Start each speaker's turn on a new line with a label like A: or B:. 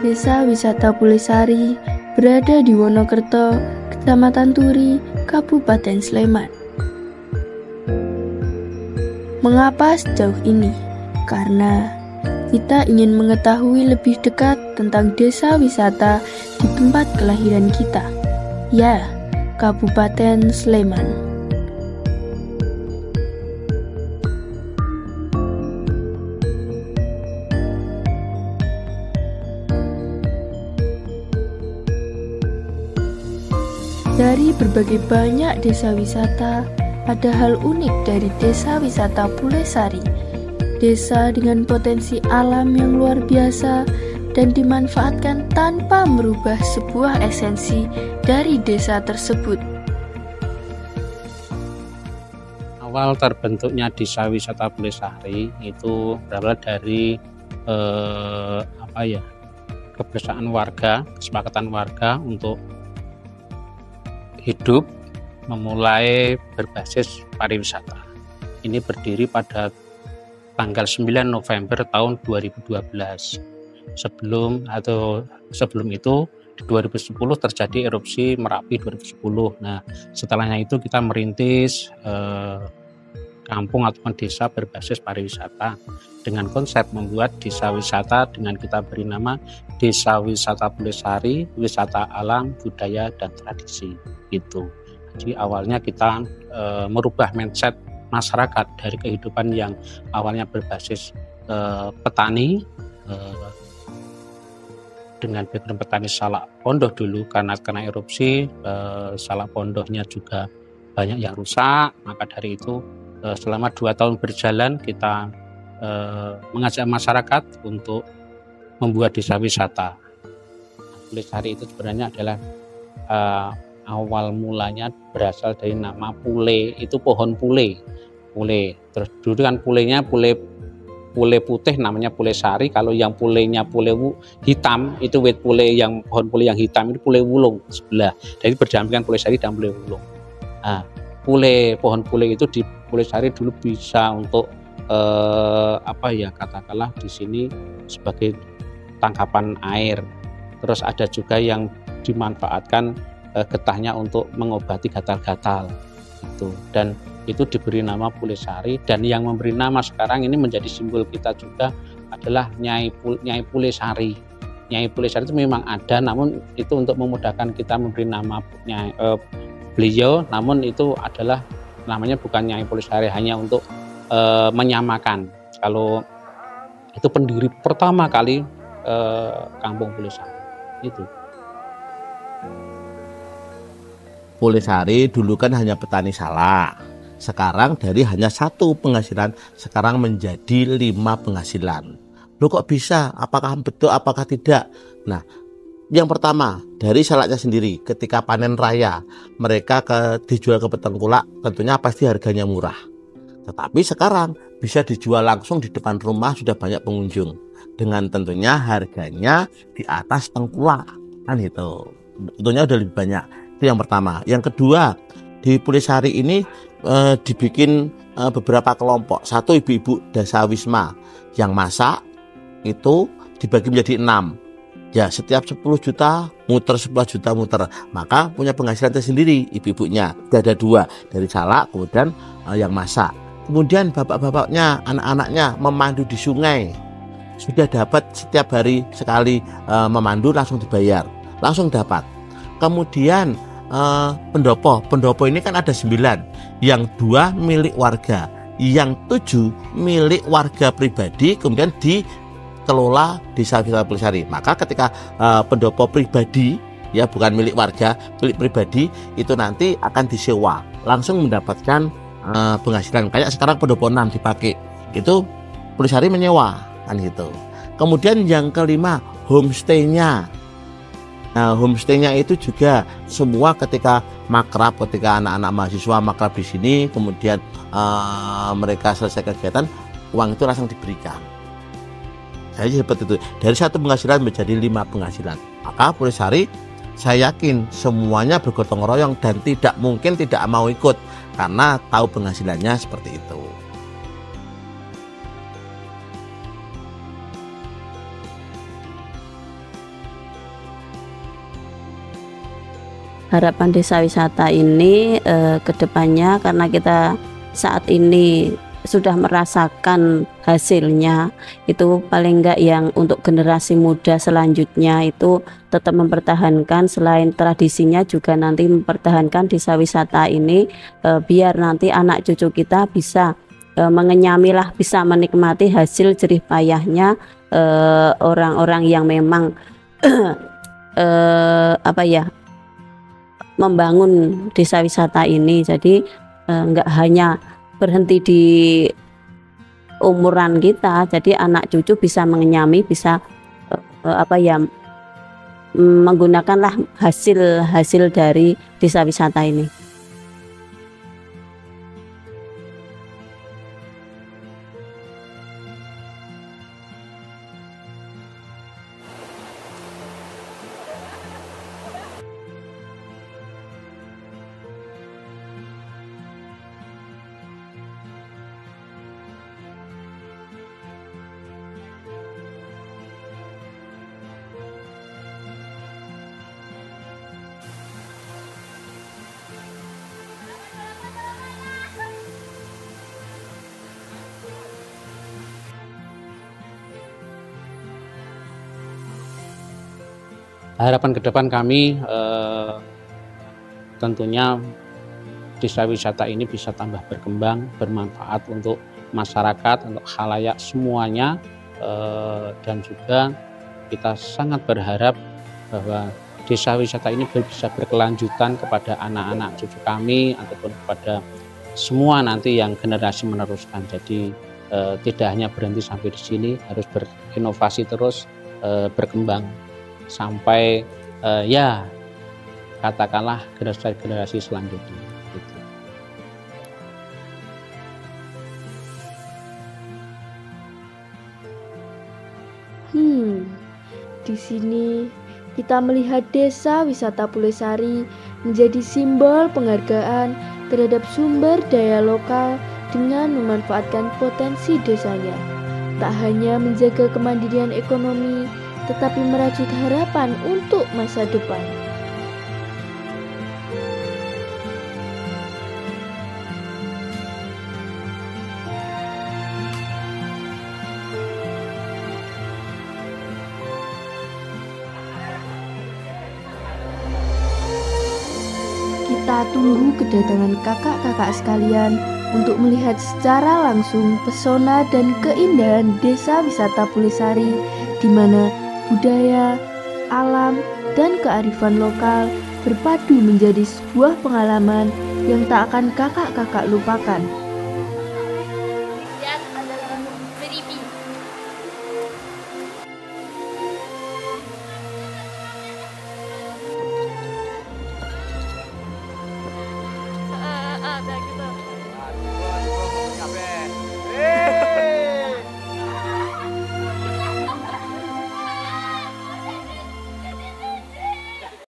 A: Desa Wisata Pulesari berada di Wonokerto, Kecamatan Turi, Kabupaten Sleman. Mengapa sejauh ini? Karena kita ingin mengetahui lebih dekat tentang desa wisata di tempat kelahiran kita, ya, Kabupaten Sleman. Dari berbagai banyak desa wisata, ada hal unik dari desa wisata Pulesari. Desa dengan potensi alam yang luar biasa dan dimanfaatkan tanpa merubah sebuah esensi dari desa tersebut.
B: Awal terbentuknya desa wisata Pulesari itu berawal dari kebersamaan warga, kesepakatan warga untuk hidup memulai berbasis pariwisata. Ini berdiri pada tanggal 9 November tahun 2012. Sebelum itu di 2010 terjadi erupsi Merapi 2010. Nah, setelahnya itu kita merintis kampung ataupun desa berbasis pariwisata dengan konsep membuat desa wisata dengan kita beri nama Desa Wisata Pulesari, wisata alam, budaya, dan tradisi. Gitu. Jadi awalnya kita merubah mindset masyarakat dari kehidupan yang awalnya berbasis petani dengan background petani salak pondoh dulu karena erupsi salak pondohnya juga banyak yang rusak. Maka dari itu selama 2 tahun berjalan kita mengajak masyarakat untuk membuat desa wisata. Pulesari itu sebenarnya adalah awal mulanya berasal dari nama pule, itu pohon pule. Terus dulu kan pulenya pule putih namanya Pulesari. Kalau yang pulenya pule hitam itu wit pule, yang pohon pule yang hitam itu pule wulung sebelah. Jadi berdampingan Pulesari dan pule wulung. Nah, pohon pule itu di Pulesari dulu bisa untuk katakanlah di sini sebagai tangkapan air. Terus ada juga yang dimanfaatkan getahnya untuk mengobati gatal-gatal itu, dan itu diberi nama Pulesari. Dan yang memberi nama sekarang ini menjadi simbol kita juga adalah Nyai Pulesari. Nyai Pulesari itu memang ada, namun itu untuk memudahkan kita memberi nama beliau, namun itu adalah namanya bukan Nyai Pulesari, hanya untuk menyamakan kalau itu pendiri pertama kali kampung Pulesari itu.
C: Pulesari dulu kan hanya petani salak. Sekarang dari hanya 1 penghasilan, sekarang menjadi 5 penghasilan. Loh kok bisa? Apakah betul, apakah tidak? Nah, yang pertama dari salaknya sendiri, ketika panen raya, mereka dijual ke petengkulak, tentunya pasti harganya murah. Tetapi sekarang bisa dijual langsung di depan rumah, sudah banyak pengunjung. Dengan tentunya harganya di atas tengkulak, kan itu. Tentunya udah lebih banyak. Itu yang pertama. Yang kedua, di Pulesari ini dibikin beberapa kelompok. 1 ibu-ibu dasawisma yang masak itu dibagi menjadi 6. Ya, setiap 10 juta muter, 11 juta muter. Maka punya penghasilan tersendiri ibu-ibunya. Ada 2 dari salak, kemudian yang masak. Kemudian bapak-bapaknya, anak-anaknya memandu di sungai. Sudah dapat setiap hari sekali memandu, langsung dibayar, langsung dapat. Kemudian pendopo ini kan ada 9, yang 2 milik warga, yang 7 milik warga pribadi, kemudian dikelola Desa Wisata Pulesari. Maka ketika pendopo pribadi, ya bukan milik warga, milik pribadi, itu nanti akan disewa, langsung mendapatkan penghasilan. Kayak sekarang pendopo 6 dipakai, itu Pulesari menyewa, kan gitu. Kemudian yang kelima, homestay-nya. Nah, homestay-nya itu juga semua ketika makrab, ketika anak-anak mahasiswa makrab di sini, kemudian mereka selesai kegiatan, uang itu langsung diberikan. Jadi seperti itu. Dari 1 penghasilan menjadi 5 penghasilan. Maka Pulesari, saya yakin semuanya bergotong royong dan tidak mungkin tidak mau ikut karena tahu penghasilannya seperti itu.
D: harapan desa wisata ini ke depannya, karena kita saat ini sudah merasakan hasilnya, itu paling enggak yang untuk generasi muda selanjutnya itu tetap mempertahankan, selain tradisinya juga nanti mempertahankan desa wisata ini, biar nanti anak cucu kita bisa mengenyami lah, bisa menikmati hasil jerih payahnya orang-orang yang memang membangun desa wisata ini. Jadi enggak hanya berhenti di umuran kita, jadi anak cucu bisa mengenyami, bisa menggunakanlah hasil dari desa wisata ini.
B: Harapan ke depan kami tentunya desa wisata ini bisa tambah berkembang, bermanfaat untuk masyarakat, untuk khalayak semuanya, dan juga kita sangat berharap bahwa desa wisata ini bisa berkelanjutan kepada anak-anak cucu kami ataupun kepada semua nanti yang generasi meneruskan. Jadi tidak hanya berhenti sampai di sini, harus berinovasi terus, berkembang sampai ya katakanlah generasi selanjutnya gitu.
A: Di sini kita melihat desa wisata Pulesari menjadi simbol penghargaan terhadap sumber daya lokal dengan memanfaatkan potensi desanya. Tak hanya menjaga kemandirian ekonomi, tetapi merajut harapan untuk masa depan. Kita tunggu kedatangan kakak-kakak sekalian untuk melihat secara langsung pesona dan keindahan desa wisata Pulesari, di mana budaya, alam, dan kearifan lokal berpadu menjadi sebuah pengalaman yang tak akan kakak-kakak lupakan.